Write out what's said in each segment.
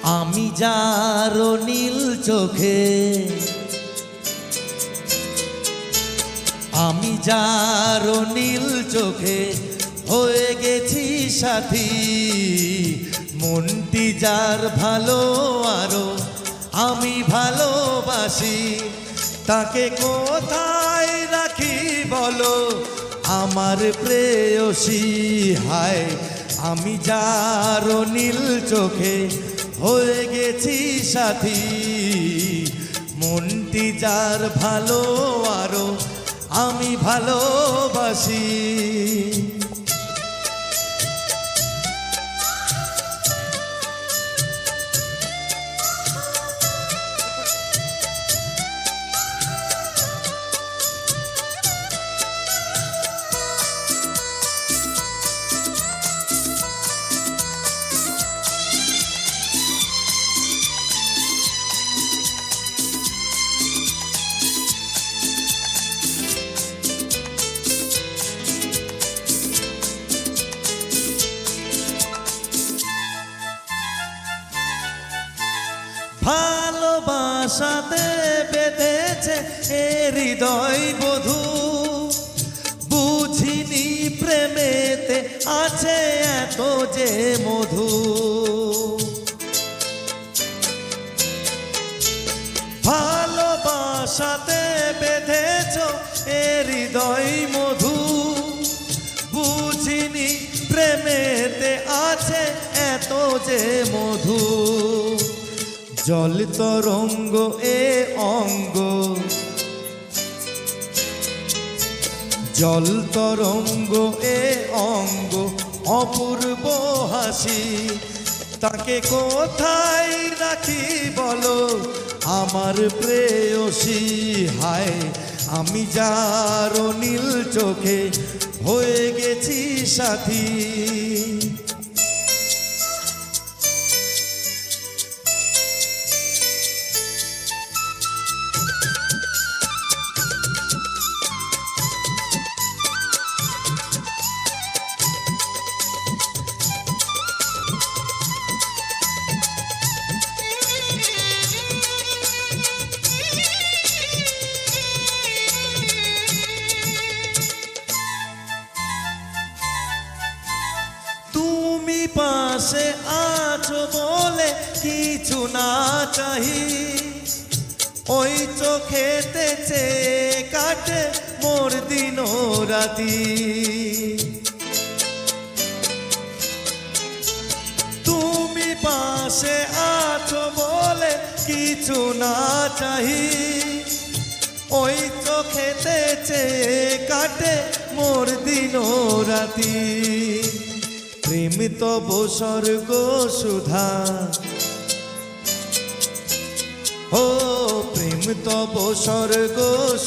আমি যার নীল চোখে, আমি যার নীল চোখে হয়ে গেছি সাথী। মনটি যার ভালো আরো আমি ভালোবাসি, তাকে কোথায় রাখি বলো আমার প্রেয়সী। হায় আমি যার নীল চোখে হয়ে গেছি সাথী। মনটি যার ভালো আরো আমি ভালোবাসি। ভালোবাসাতে বেঁধেছে এ হৃদয় বধূ, বুঝিনি প্রেমেতে আছে এত যে মধু। ভালোবাসাতে বেঁধেছ এ হৃদয় মধু, বুঝিনি প্রেমেতে আছে এত যে মধু। জল তরঙ্গ এ অঙ্গ, জল তরঙ্গ এ অঙ্গ অপূর্ব হাসি, তাকে কোথায় রাখি বলো আমার প্রেয়সী। হায় আমি যার নীল চোখে হয়ে গেছি সাথী। পাশে আছো বলে কিছু না চাহি, ওই চোখেতে চেয়ে কাটে মোর দিন রাতি। তুমি পাশে আছো বলে কিছু না চাহি, ওই চোখেতে চেয়ে কাটে মোর দিন রাতি। প্রেম তব স্বর্গ সুধা, ও প্রেম তব স্বর্গ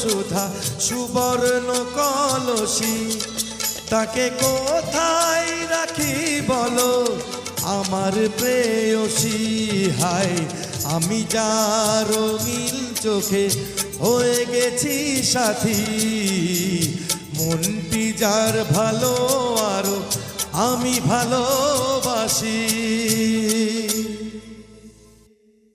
সুধা সুবর্ণ কলসী, তাকে কোথায় রাখি বলো আমার প্রেয়সী। হায় আমি যার নীল চোখে হয়ে গেছি সাথী। মনটি যার ভালো আরো আমি ভালোবাসি।